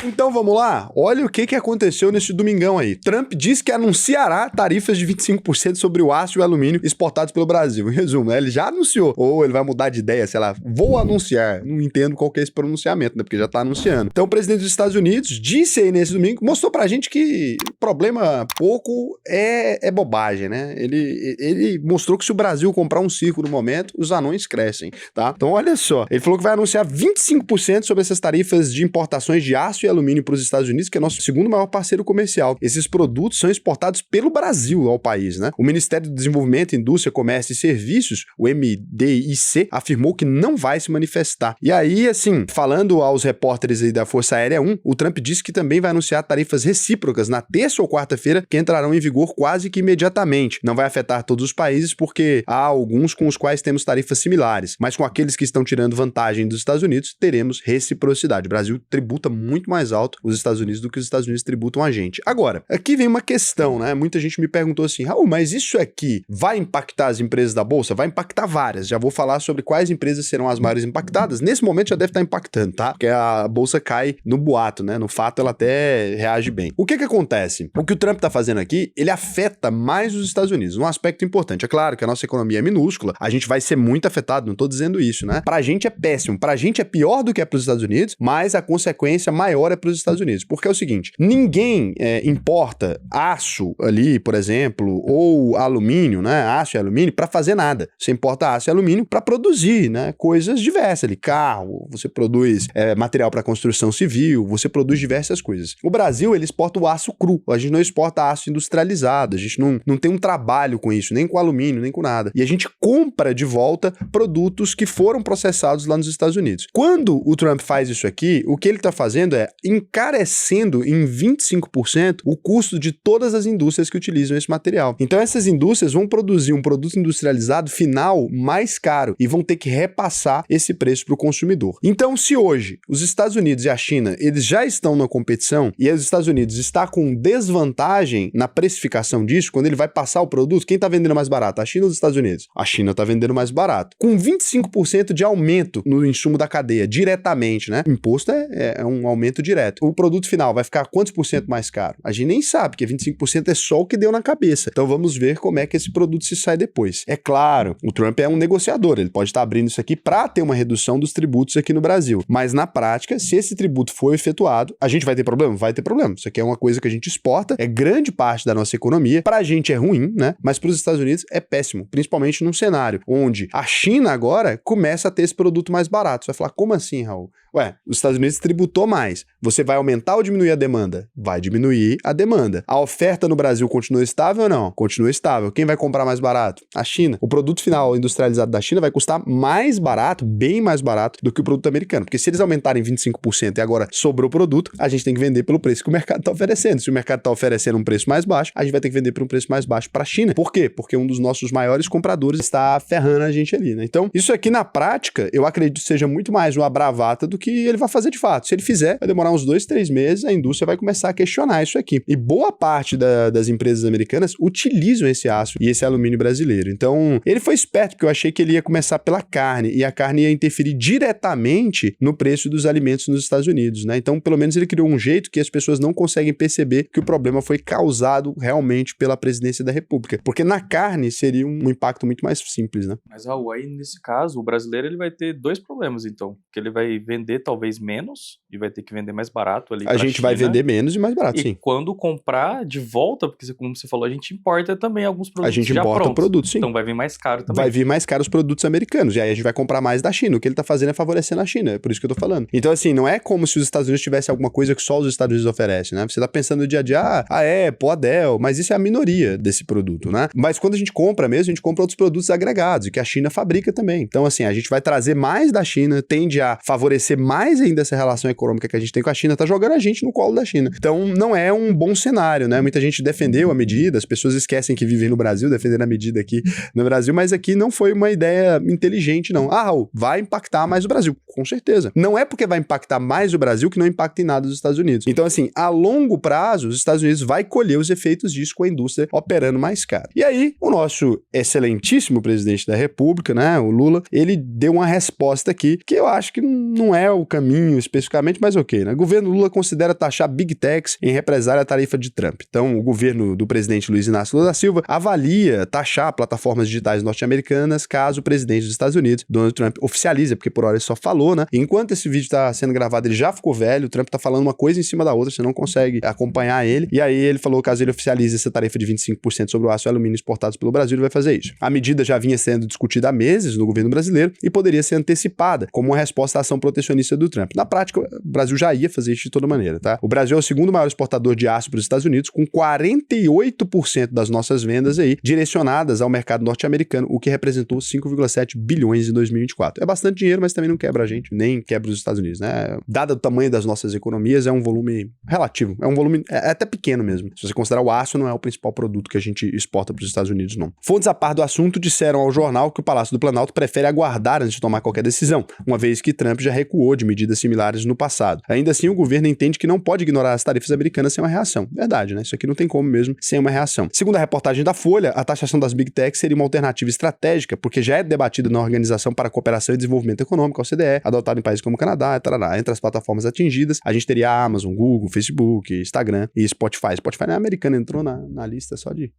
Então vamos lá? Olha o que aconteceu nesse domingão aí. Trump diz que anunciará tarifas de 25% sobre o aço e o alumínio exportados pelo Brasil. Em resumo, né? Ele já anunciou. Ou ele vai mudar de ideia, sei lá, vou anunciar. Não entendo qual que é esse pronunciamento, né? Porque já tá anunciando. Então o presidente dos Estados Unidos disse aí nesse domingo, mostrou pra gente que o problema pouco é bobagem, né? Ele mostrou que se o Brasil comprar um circo no momento, os anões crescem, tá? Então olha só, ele falou que vai anunciar 25% sobre essas tarifas de importações de aço e alumínio para os Estados Unidos, que é nosso segundo maior parceiro comercial. Esses produtos são exportados pelo Brasil ao país, né? O Ministério do Desenvolvimento, Indústria, Comércio e Serviços, o MDIC, afirmou que não vai se manifestar. E aí, assim, falando aos repórteres aí da Força Aérea 1, o Trump disse que também vai anunciar tarifas recíprocas na terça ou quarta-feira, que entrarão em vigor quase que imediatamente. Não vai afetar todos os países, porque há alguns com os quais temos tarifas similares, mas com aqueles que estão tirando vantagem dos Estados Unidos, teremos reciprocidade. O Brasil tributa muito mais alto os Estados Unidos do que os Estados Unidos tributam a gente. Agora, aqui vem uma questão, né? Muita gente me perguntou assim, Raul, mas isso aqui vai impactar as empresas da Bolsa? Vai impactar várias. Já vou falar sobre quais empresas serão as maiores impactadas. Nesse momento já deve estar impactando, tá? Porque a Bolsa cai no boato, né? No fato, ela até reage bem. O que acontece? O que o Trump tá fazendo aqui, ele afeta mais os Estados Unidos. Um aspecto importante. É claro que a nossa economia é minúscula, a gente vai ser muito afetado, não tô dizendo isso, né? Pra gente é péssimo. Pra gente é pior do que é pros Estados Unidos, mas a consequência maior é pros Estados Unidos. Porque é o seguinte, ninguém importa aço ali, por exemplo, ou alumínio, né? Aço e alumínio para fazer nada. Você importa aço e alumínio para produzir, né? Coisas diversas ali, carro, você produz material para construção civil, você produz diversas coisas. O Brasil, ele exporta o aço cru, a gente não exporta aço industrializado, a gente não tem um trabalho com isso, nem com alumínio, nem com nada. E a gente compra de volta produtos que foram processados lá nos Estados Unidos. Quando o Trump faz isso aqui, o que ele está fazendo é encarecendo em 25% o custo de todas as indústrias que utilizam esse material. Então essas indústrias vão produzir um produto industrializado final mais caro e vão ter que repassar esse preço para o consumidor. Então se hoje os Estados Unidos e a China, eles já estão na competição e os Estados Unidos está com desvantagem na precificação disso, quando ele vai passar o produto, quem está vendendo mais barato? A China ou os Estados Unidos? A China está vendendo mais barato. Com 25% de aumento no insumo da cadeia, diretamente, né? Imposto é um aumento direto. O produto final vai ficar quantos por cento mais caro? A gente nem sabe, porque 25% é só o que deu na cabeça. Então vamos ver como é que esse produto se sai depois. É claro, o Trump é um negociador, ele pode estar abrindo isso aqui para ter uma redução dos tributos aqui no Brasil. Mas na prática, se esse tributo for efetuado, a gente vai ter problema? Vai ter problema. Isso aqui é uma coisa que a gente exporta, é grande parte da nossa economia. Pra gente é ruim, né? Mas para os Estados Unidos é péssimo, principalmente num cenário onde a China agora começa a ter esse produto mais barato. Você vai falar, como assim, Raul? Ué, os Estados Unidos tributou mais. Você vai aumentar ou diminuir a demanda? Vai diminuir a demanda. A oferta no Brasil continua estável ou não? Continua estável. Quem vai comprar mais barato? A China. O produto final industrializado da China vai custar mais barato, bem mais barato do que o produto americano. Porque se eles aumentarem 25% e agora sobrou o produto, a gente tem que vender pelo preço que o mercado está oferecendo. Se o mercado está oferecendo um preço mais baixo, a gente vai ter que vender por um preço mais baixo para a China. Por quê? Porque um dos nossos maiores compradores está ferrando a gente ali, né? Então, isso aqui na prática, eu acredito que seja muito mais uma bravata do que ele vai fazer de fato. Se ele fizer, vai demorar uns 2, 3 meses, a indústria vai começar a questionar isso aqui. E boa parte das empresas americanas utilizam esse aço e esse alumínio brasileiro. Então, ele foi esperto, porque eu achei que ele ia começar pela carne, e a carne ia interferir diretamente no preço dos alimentos nos Estados Unidos, né? Então, pelo menos ele criou um jeito que as pessoas não conseguem perceber que o problema foi causado realmente pela presidência da República. Porque na carne seria um impacto muito mais simples, né? Mas, Raul, aí nesse caso, o brasileiro ele vai ter dois problemas, então. Que ele vai vender talvez menos e vai ter que vender mais barato ali. A gente China, vai vender menos e mais barato, sim. E quando comprar de volta, porque como você falou, a gente importa também alguns produtos já prontos. A gente importa produtos, sim. Então vai vir mais caro também. Vai vir mais caro os produtos americanos. E aí a gente vai comprar mais da China. O que ele tá fazendo é favorecendo a China. É por isso que eu tô falando. Então, assim, não é como se os Estados Unidos tivessem alguma coisa que só os Estados Unidos oferecem, né? Você tá pensando no dia a dia, Apple, a Dell, mas isso é a minoria desse produto, né? Mas quando a gente compra mesmo, a gente compra outros produtos agregados, e que a China fabrica também. Então, assim, a gente vai trazer mais da China, tende a favorecer mais ainda essa relação econômica que a gente tem com a China, tá jogando a gente no colo da China. Então, não é um bom cenário, né? Muita gente defendeu a medida, as pessoas esquecem que vivem no Brasil, defendendo a medida aqui no Brasil, mas aqui não foi uma ideia inteligente, não. Raul, vai impactar mais o Brasil, com certeza. Não é porque vai impactar mais o Brasil que não impacta em nada os Estados Unidos. Então, assim, a longo prazo, os Estados Unidos vai colher os efeitos disso com a indústria operando mais caro. E aí, o nosso excelentíssimo presidente da República, né, o Lula, ele deu uma resposta aqui que eu acho que não é é o caminho especificamente, mas ok, né? O governo Lula considera taxar Big Techs em represália à tarifa de Trump. Então, o governo do presidente Luiz Inácio Lula da Silva avalia taxar plataformas digitais norte-americanas caso o presidente dos Estados Unidos, Donald Trump, oficialize, porque por hora ele só falou, né? Enquanto esse vídeo tá sendo gravado, ele já ficou velho, o Trump tá falando uma coisa em cima da outra, você não consegue acompanhar ele. E aí ele falou, caso ele oficialize essa tarifa de 25% sobre o aço e alumínio exportados pelo Brasil, ele vai fazer isso. A medida já vinha sendo discutida há meses no governo brasileiro e poderia ser antecipada como uma resposta à ação protecionista do Trump. Na prática, o Brasil já ia fazer isso de toda maneira, tá? O Brasil é o segundo maior exportador de aço para os Estados Unidos, com 48% das nossas vendas aí direcionadas ao mercado norte-americano, o que representou 5,7 bilhões em 2024. É bastante dinheiro, mas também não quebra a gente, nem quebra os Estados Unidos, né? Dado o tamanho das nossas economias, é um volume relativo, é um volume até pequeno mesmo. Se você considerar o aço, não é o principal produto que a gente exporta para os Estados Unidos, não. Fontes a par do assunto disseram ao jornal que o Palácio do Planalto prefere aguardar antes de tomar qualquer decisão, uma vez que Trump já recuou de medidas similares no passado. Ainda assim, o governo entende que não pode ignorar as tarifas americanas sem uma reação. Verdade, né? Isso aqui não tem como mesmo sem uma reação. Segundo a reportagem da Folha, a taxação das Big Techs seria uma alternativa estratégica, porque já é debatida na Organização para a Cooperação e Desenvolvimento Econômico, a OCDE, adotada em países como Canadá, tarará. Entre as plataformas atingidas, a gente teria a Amazon, Google, Facebook, Instagram e Spotify. Spotify não é americano, entrou na lista só de...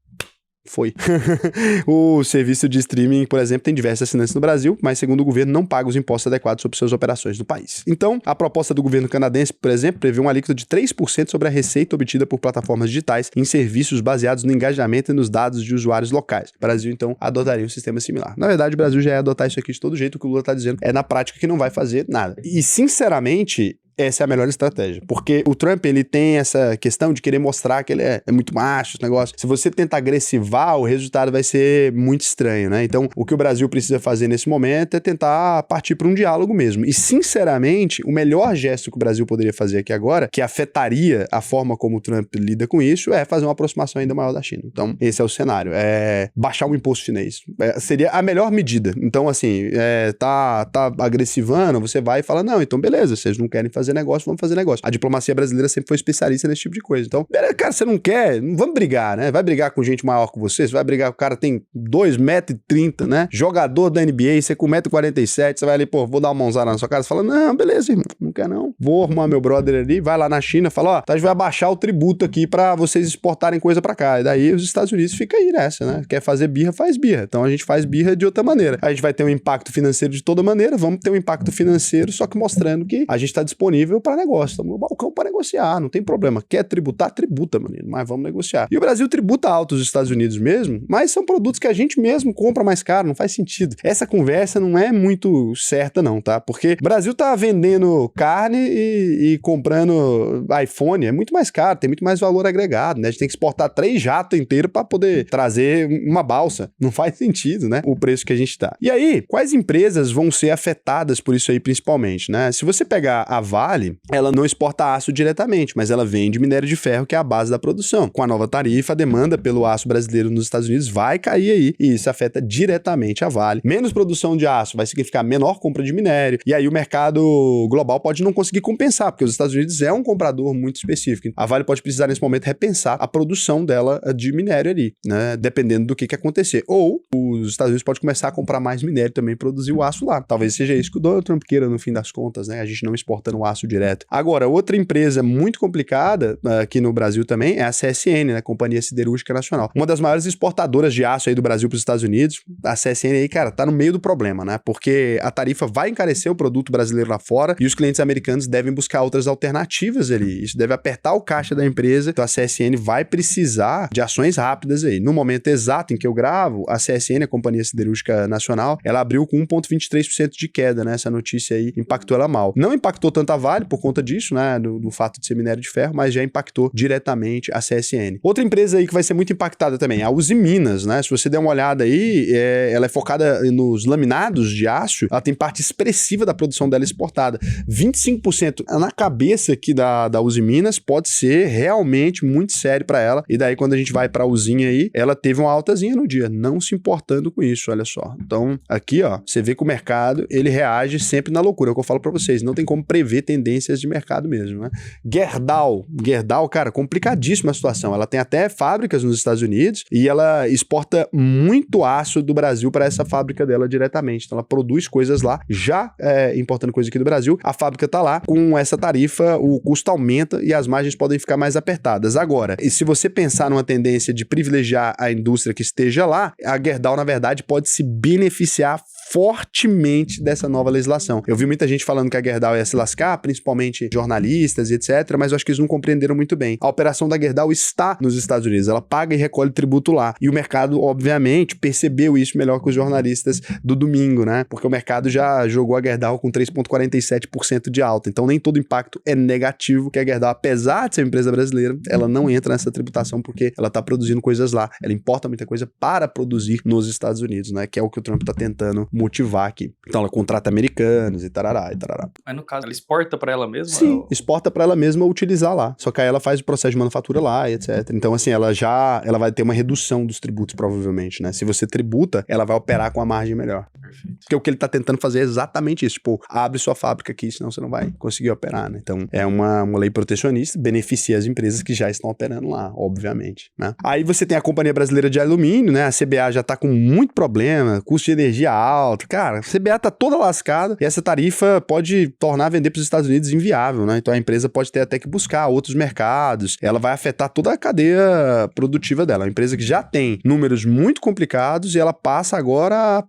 Foi. O serviço de streaming, por exemplo, tem diversos assinantes no Brasil, mas segundo o governo não paga os impostos adequados sobre suas operações no país. Então, a proposta do governo canadense, por exemplo, prevê uma alíquota de 3% sobre a receita obtida por plataformas digitais em serviços baseados no engajamento e nos dados de usuários locais. O Brasil, então, adotaria um sistema similar. Na verdade, o Brasil já ia adotar isso aqui de todo jeito, o que o Lula está dizendo é na prática que não vai fazer nada. E, sinceramente... essa é a melhor estratégia, porque o Trump, ele tem essa questão de querer mostrar que ele é muito macho, esse negócio. Se você tenta agressivar, o resultado vai ser muito estranho, né? Então, o que o Brasil precisa fazer nesse momento é tentar partir para um diálogo mesmo. E, sinceramente, o melhor gesto que o Brasil poderia fazer aqui agora, que afetaria a forma como o Trump lida com isso, é fazer uma aproximação ainda maior da China. Então, esse é o cenário. É baixar o imposto chinês. Seria a melhor medida. Então, assim, tá agressivando, você vai e fala, não, então beleza, vocês não querem fazer negócio, vamos fazer negócio. A diplomacia brasileira sempre foi especialista nesse tipo de coisa. Então, cara, você não quer, não vamos brigar, né? Vai brigar com gente maior que você vai brigar com o cara que tem 2,30 m, né? Jogador da NBA, você com 1,47 m, você vai ali, pô, vou dar uma mãozada na sua cara, você fala, não, beleza, irmão, não quer não. Vou arrumar meu brother ali, vai lá na China, fala, ó, a gente vai abaixar o tributo aqui pra vocês exportarem coisa pra cá. E daí os Estados Unidos ficam aí nessa, né? Quer fazer birra, faz birra. Então a gente faz birra de outra maneira. A gente vai ter um impacto financeiro de toda maneira, vamos ter um impacto financeiro, só que mostrando que a gente tá disponível para negócio, estamos no balcão para negociar, não tem problema. Quer tributar? Tributa, menino, mas vamos negociar. E o Brasil tributa alto os Estados Unidos mesmo, mas são produtos que a gente mesmo compra mais caro, não faz sentido. Essa conversa não é muito certa não, tá? Porque o Brasil tá vendendo carne e comprando iPhone, é muito mais caro, tem muito mais valor agregado, né? A gente tem que exportar 3 jatos inteiros para poder trazer uma balsa. Não faz sentido, né? O preço que a gente tá. E aí, quais empresas vão ser afetadas por isso aí principalmente, né? Se você pegar a Vale, ela não exporta aço diretamente, mas ela vende minério de ferro, que é a base da produção. Com a nova tarifa, a demanda pelo aço brasileiro nos Estados Unidos vai cair aí, e isso afeta diretamente a Vale. Menos produção de aço vai significar menor compra de minério, e aí o mercado global pode não conseguir compensar, porque os Estados Unidos é um comprador muito específico. A Vale pode precisar, nesse momento, repensar a produção dela de minério ali, né? Dependendo do que acontecer. Ou os Estados Unidos podem começar a comprar mais minério também e produzir o aço lá. Talvez seja isso que o Donald Trump queira, no fim das contas, né? A gente não exportando o aço direto. Agora, outra empresa muito complicada aqui no Brasil também é a CSN, né? Companhia Siderúrgica Nacional. Uma das maiores exportadoras de aço aí do Brasil para os Estados Unidos. A CSN aí, cara, tá no meio do problema, né? Porque a tarifa vai encarecer o produto brasileiro lá fora e os clientes americanos devem buscar outras alternativas ali. Isso deve apertar o caixa da empresa. Então a CSN vai precisar de ações rápidas aí. No momento exato em que eu gravo, a CSN, a Companhia Siderúrgica Nacional, ela abriu com 1,23% de queda, né? Essa notícia aí impactou ela mal. Não impactou tanto a Vale por conta disso, né? Do fato de ser minério de ferro, mas já impactou diretamente a CSN. Outra empresa aí que vai ser muito impactada também, a Uzi Minas, né? Se você der uma olhada aí, ela é focada nos laminados de aço, ela tem parte expressiva da produção dela exportada. 25% na cabeça aqui da Uzi Minas pode ser realmente muito sério para ela. E daí quando a gente vai para a usinha aí, ela teve uma altazinha no dia, não se importando com isso, olha só. Então, aqui, ó, você vê que o mercado, ele reage sempre na loucura. É o que eu falo para vocês, não tem como prever tendências de mercado mesmo, né? Gerdau, cara, complicadíssima a situação. Ela tem até fábricas nos Estados Unidos e ela exporta muito aço do Brasil para essa fábrica dela diretamente. Então ela produz coisas lá, já importando coisa aqui do Brasil, a fábrica tá lá, com essa tarifa o custo aumenta e as margens podem ficar mais apertadas. Agora, e se você pensar numa tendência de privilegiar a indústria que esteja lá, a Gerdau, na verdade, pode se beneficiar fortemente dessa nova legislação. Eu vi muita gente falando que a Gerdau ia se lascar, principalmente jornalistas e etc, mas eu acho que eles não compreenderam muito bem. A operação da Gerdau está nos Estados Unidos, ela paga e recolhe tributo lá. E o mercado, obviamente, percebeu isso melhor que os jornalistas do domingo, né? Porque o mercado já jogou a Gerdau com 3,47% de alta. Então nem todo impacto é negativo, que a Gerdau, apesar de ser uma empresa brasileira, ela não entra nessa tributação porque ela está produzindo coisas lá. Ela importa muita coisa para produzir nos Estados Unidos, né? Que é o que o Trump está tentando motivar aqui. Então ela contrata americanos e tarará, e tarará. Mas no caso, ela exporta para ela mesma? Sim, exporta para ela mesma utilizar lá. Só que aí ela faz o processo de manufatura lá e etc. Então assim, ela vai ter uma redução dos tributos provavelmente, né? Se você tributa, ela vai operar com a margem melhor. Perfeito. Porque o que ele tá tentando fazer é exatamente isso. Tipo, abre sua fábrica aqui, senão você não vai conseguir operar, né? Então, é uma lei protecionista, beneficia as empresas que já estão operando lá, obviamente, né? Aí você tem a Companhia Brasileira de Alumínio, né? A CBA já tá com muito problema, custo de energia alto. Cara, a CBA tá toda lascada e essa tarifa pode tornar vender para os Estados Unidos inviável, né? Então, a empresa pode ter até que buscar outros mercados. Ela vai afetar toda a cadeia produtiva dela. É uma empresa que já tem números muito complicados e ela passa agora,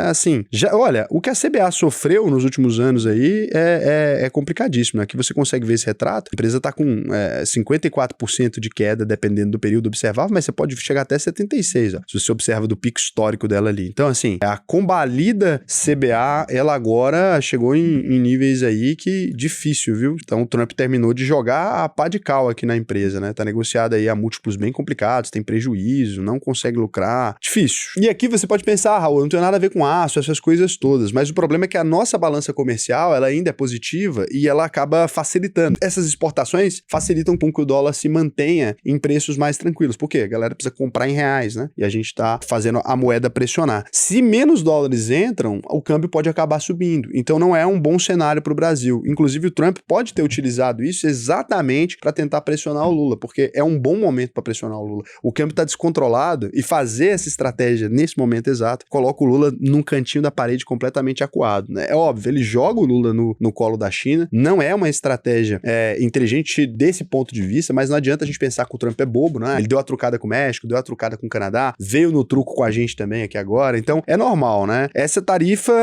assim, olha, o que a CBA sofreu nos últimos anos aí é complicadíssimo, né? Aqui você consegue ver esse retrato, a empresa tá com 54% de queda, dependendo do período observável, mas você pode chegar até 76%, ó, se você observa do pico histórico dela ali. Então, assim, a combalida CBA, ela agora chegou em níveis aí que difícil, viu? Então, o Trump terminou de jogar a pá de cal aqui na empresa, né? Tá negociada aí a múltiplos bem complicados, tem prejuízo, não consegue lucrar, difícil. E aqui você pode pensar, Raul, não tem nada a ver com aço, essas coisas todas, mas o problema é que a nossa balança comercial, ela ainda é positiva e ela acaba facilitando. Essas exportações facilitam com que o dólar se mantenha em preços mais tranquilos. Por quê? A galera precisa comprar em reais, né? E a gente tá fazendo a moeda pressionar. Se menos dólares entram, o câmbio pode acabar subindo. Então não é um bom cenário para o Brasil. Inclusive o Trump pode ter utilizado isso exatamente para tentar pressionar o Lula, porque é um bom momento para pressionar o Lula. O câmbio está descontrolado e fazer essa estratégia nesse momento exato coloca o Lula num cantinho da parede completamente acuado, né? É óbvio, ele joga o Lula no colo da China, não é uma estratégia inteligente desse ponto de vista, mas não adianta a gente pensar que o Trump é bobo, né? Ele deu a trucada com o México, deu a trucada com o Canadá, veio no truco com a gente também aqui agora, então é normal, né? Essa tarifa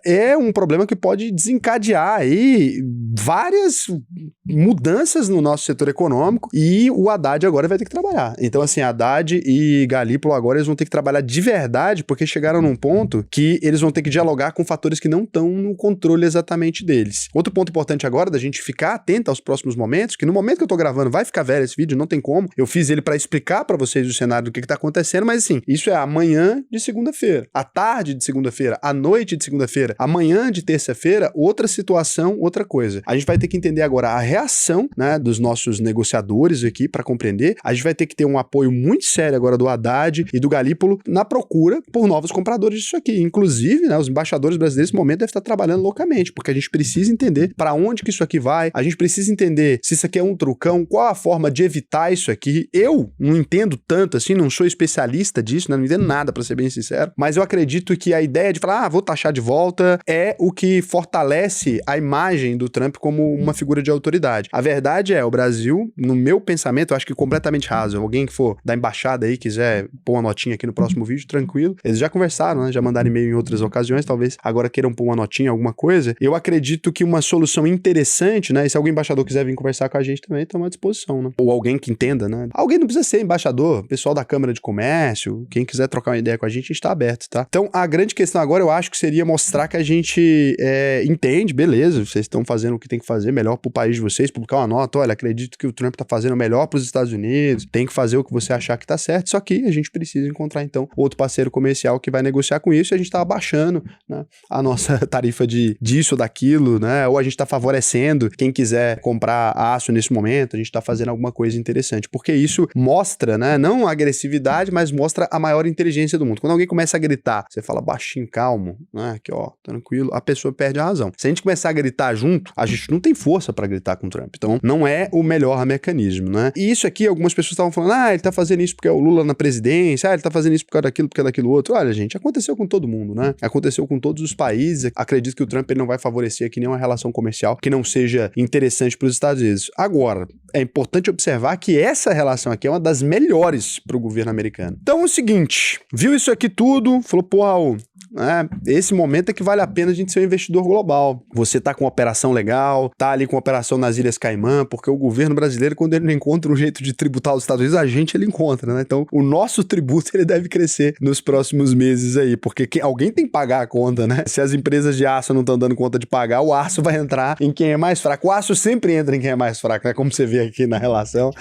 é um problema que pode desencadear aí várias mudanças no nosso setor econômico e o Haddad agora vai ter que trabalhar. Então, assim, Haddad e Galípolo agora eles vão ter que trabalhar de verdade, porque chegaram num ponto que eles vão ter que dialogar com fatores que não estão no controle exatamente deles. Outro ponto importante agora da gente ficar atento aos próximos momentos, que no momento que eu tô gravando vai ficar velho esse vídeo, não tem como. Eu fiz ele para explicar para vocês o cenário do que tá acontecendo, mas assim, isso é amanhã de segunda-feira, à tarde de segunda-feira, à noite de segunda-feira, amanhã de terça-feira, outra situação, outra coisa. A gente vai ter que entender agora a reação, né, dos nossos negociadores aqui para compreender. A gente vai ter que ter um apoio muito sério agora do Haddad e do Galípolo na procura por novos compradores disso aqui. Inclusive, né, os embaixadores brasileiros nesse momento devem estar trabalhando loucamente, porque a gente precisa entender para onde que isso aqui vai, a gente precisa entender se isso aqui é um trucão, qual a forma de evitar isso aqui. Eu não entendo tanto assim, não sou especialista disso, né, não entendo nada, para ser bem sincero, mas eu acredito que a ideia de falar, vou taxar de volta, é o que fortalece a imagem do Trump como uma figura de autoridade. A verdade é, o Brasil, no meu pensamento, eu acho que completamente raso. Alguém que for da embaixada aí, quiser pôr uma notinha aqui no próximo vídeo, tranquilo. Eles já conversaram, né? Já mandaram e-mail em outras ocasiões, talvez agora queiram pôr uma notinha, alguma coisa. Eu acredito que uma solução interessante, né? E se algum embaixador quiser vir conversar com a gente também, estamos à disposição, né? Ou alguém que entenda, né? Alguém não precisa ser embaixador, pessoal da Câmara de Comércio, quem quiser trocar uma ideia com a gente está aberto, tá? Então, a grande questão agora, eu acho que seria mostrar que a gente entende, beleza, vocês estão fazendo o que tem que fazer melhor pro país de vocês, publicar uma nota, olha, acredito que o Trump tá fazendo melhor pros Estados Unidos, tem que fazer o que você achar que tá certo, só que a gente precisa encontrar, então, outro parceiro comercial que vai negociar com isso e a gente tá abaixando, né, a nossa tarifa disso ou daquilo, né, ou a gente tá favorecendo quem quiser comprar aço nesse momento, a gente tá fazendo alguma coisa interessante, porque isso mostra, né, não a agressividade, mas mostra a maior inteligência do mundo. Quando alguém começa a gritar, você fala baixinho, baixinho, calmo, né? Aqui, ó, tranquilo, a pessoa perde a razão. Se a gente começar a gritar junto, a gente não tem força pra gritar com o Trump. Então, não é o melhor mecanismo, né? E isso aqui, algumas pessoas estavam falando, ele tá fazendo isso porque é o Lula na presidência, ele tá fazendo isso por causa daquilo, porque é daquilo outro. Olha, gente, aconteceu com todo mundo, né? Aconteceu com todos os países. Acredito que o Trump ele não vai favorecer aqui nenhuma relação comercial que não seja interessante para os Estados Unidos. Agora, é importante observar que essa relação aqui é uma das melhores para o governo americano. Então é o seguinte, viu isso aqui tudo, falou, pô, Raul, esse momento é que vale a pena a gente ser um investidor global. Você tá com uma operação legal, tá ali com uma operação nas Ilhas Caimã, porque o governo brasileiro, quando ele não encontra um jeito de tributar os Estados Unidos, ele encontra, né? Então, o nosso tributo, ele deve crescer nos próximos meses aí, porque alguém tem que pagar a conta, né? Se as empresas de aço não estão dando conta de pagar, o aço vai entrar em quem é mais fraco. O aço sempre entra em quem é mais fraco, né? Como você vê aqui na relação,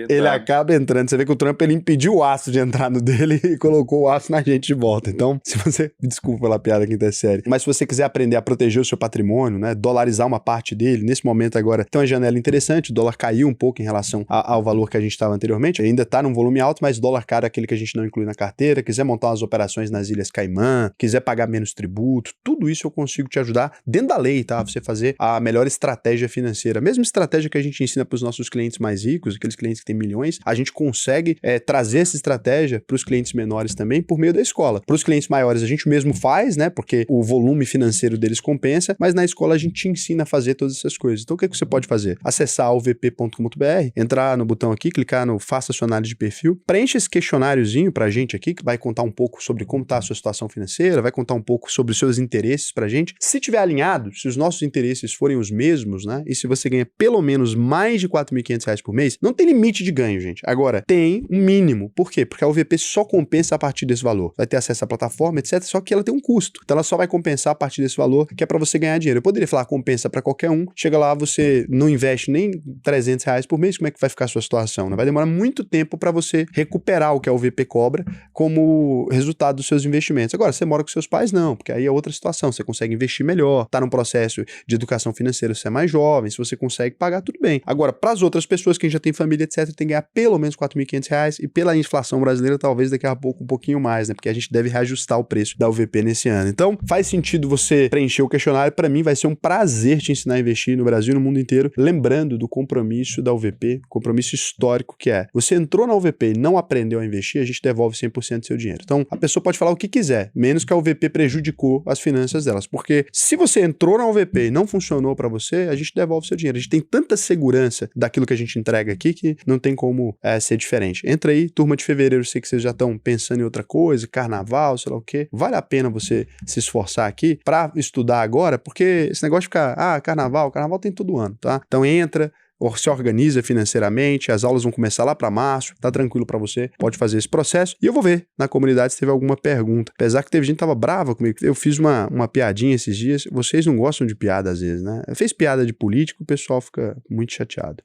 ele acaba entrando. Você vê que o Trump, ele impediu o aço de entrar no dele e colocou o aço na gente de volta. Então, se você... Desculpa pela piada quinta série. Mas se você quiser aprender a proteger o seu patrimônio, né? Dolarizar uma parte dele, nesse momento agora tem uma janela interessante, o dólar caiu um pouco em relação ao valor que a gente estava anteriormente, ainda está num volume alto, mas dólar caro é aquele que a gente não inclui na carteira, quiser montar umas operações nas Ilhas Caimã, quiser pagar menos tributo, tudo isso eu consigo te ajudar dentro da lei, tá? Você fazer a melhor estratégia financeira. A mesma estratégia que a gente ensina para os nossos clientes mais ricos, aqueles clientes que têm milhões, a gente consegue trazer essa estratégia para os clientes menores também por meio da escola. Para os clientes maiores a gente mesmo faz, né? Porque o volume financeiro deles compensa, mas na escola a gente te ensina a fazer todas essas coisas. Então o que você pode fazer? Acessar ovp.com.br, entrar no botão aqui, clicar no Faça sua análise de perfil, preenche esse questionáriozinho pra gente aqui, que vai contar um pouco sobre como tá a sua situação financeira, vai contar um pouco sobre os seus interesses pra gente. Se tiver alinhado, se os nossos interesses forem os mesmos, né? E se você ganha pelo menos mais de R$4.500 por mês, não tem limite de ganho, gente. Agora, tem um mínimo. Por quê? Porque a OVP só compensa a partir desse valor. Vai ter acesso à plataforma, etc. Só que ela tem um custo. Então ela só vai compensar a partir desse valor que é pra você ganhar dinheiro. Eu poderia falar compensa pra qualquer um. Chega lá, você não investe nem R$300 por mês, como é que vai ficar a sua situação? Né? Vai demorar muito tempo para você recuperar o que a OVP cobra como resultado dos seus investimentos. Agora, você mora com seus pais? Não, porque aí é outra situação. Você consegue investir melhor, tá num processo de educação financeira, você é mais jovem, se você consegue pagar, tudo bem. Agora, para as outras pessoas, quem já tem família, etc., tem que ganhar pelo menos R$4.500 e pela inflação brasileira, talvez daqui a pouco um pouquinho mais, né? Porque a gente deve reajustar o preço da OVP nesse ano. Então, faz sentido você preencher o questionário. Para mim, vai ser um prazer te ensinar a investir no Brasil e no mundo inteiro, lembrando do compromisso da OVP, compromisso histórico que é, você entrou na OVP e não aprendeu a investir, a gente devolve 100% do seu dinheiro. Então, a pessoa pode falar o que quiser, menos que a OVP prejudicou as finanças delas, porque se você entrou na OVP e não funcionou para você, a gente devolve seu dinheiro. A gente tem tanta segurança daquilo que a gente entrega aqui que não tem como ser diferente. Entra aí, turma de fevereiro, sei que vocês já estão pensando em outra coisa, carnaval, sei lá o quê. Vale a pena você se esforçar aqui para estudar agora, porque esse negócio de ficar, carnaval tem todo ano, tá? Então entra, se organiza financeiramente, as aulas vão começar lá para março, tá tranquilo para você, pode fazer esse processo e eu vou ver na comunidade se teve alguma pergunta. Apesar que teve gente que tava brava comigo, eu fiz uma piadinha esses dias, vocês não gostam de piada às vezes, né? Fez piada de político, o pessoal fica muito chateado.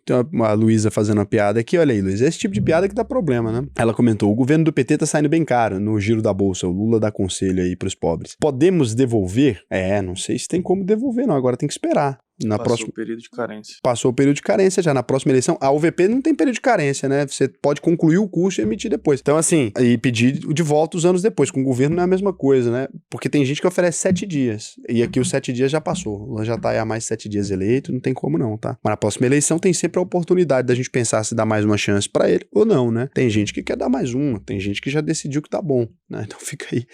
Tem uma Luísa fazendo uma piada aqui, olha aí, Luísa, esse tipo de piada que dá problema, né? Ela comentou, o governo do PT tá saindo bem caro no giro da bolsa, o Lula dá conselho aí pros pobres. Podemos devolver? Não sei se tem como devolver não, agora tem que esperar. Passou o período de carência. Passou o período de carência já. Na próxima eleição, a OVP não tem período de carência, né? Você pode concluir o curso e emitir depois. Então, assim, e pedir de volta os anos depois. Com o governo não é a mesma coisa, né? Porque tem gente que oferece 7 dias. E aqui os 7 dias já passou. Já tá aí há mais 7 dias eleito, não tem como não, tá? Mas na próxima eleição tem sempre a oportunidade da gente pensar se dá mais uma chance pra ele ou não, né? Tem gente que quer dar mais uma, tem gente que já decidiu que tá bom, né? Então fica aí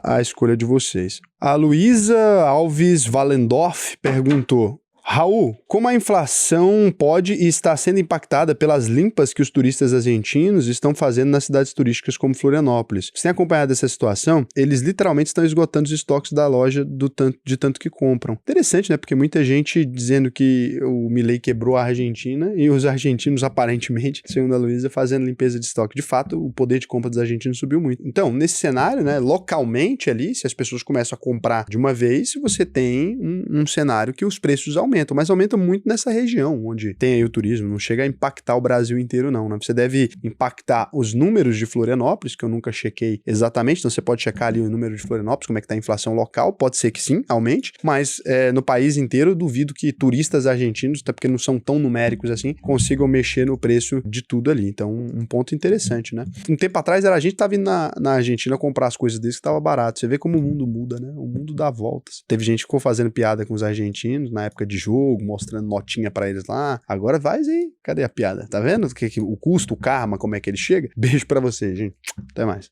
a escolha de vocês. A Luísa Alves Valendorf perguntou: Raul, como a inflação pode e está sendo impactada pelas limpas que os turistas argentinos estão fazendo nas cidades turísticas como Florianópolis? Você tem acompanhado essa situação? Eles literalmente estão esgotando os estoques da loja de tanto que compram. Interessante, né? Porque muita gente dizendo que o Milei quebrou a Argentina e os argentinos, aparentemente, segundo a Luísa, fazendo limpeza de estoque. De fato, o poder de compra dos argentinos subiu muito. Então, nesse cenário, né, localmente ali, se as pessoas começam a comprar de uma vez, você tem um cenário que os preços aumentam. aumentam, mas aumentam muito nessa região, onde tem aí o turismo, não chega a impactar o Brasil inteiro não, né? Você deve impactar os números de Florianópolis, que eu nunca chequei exatamente, então você pode checar ali o número de Florianópolis, como é que tá a inflação local, pode ser que sim, aumente, mas no país inteiro eu duvido que turistas argentinos, até porque não são tão numéricos assim, consigam mexer no preço de tudo ali. Então, um ponto interessante, né? Um tempo atrás a gente tava indo na Argentina comprar as coisas deles que tava barato. Você vê como o mundo muda, né? O mundo dá voltas. Teve gente que ficou fazendo piada com os argentinos na época de jogo, mostrando notinha pra eles lá. Agora vai aí. Cadê a piada? Tá vendo o custo, o karma, como é que ele chega? Beijo pra você, gente. Até mais.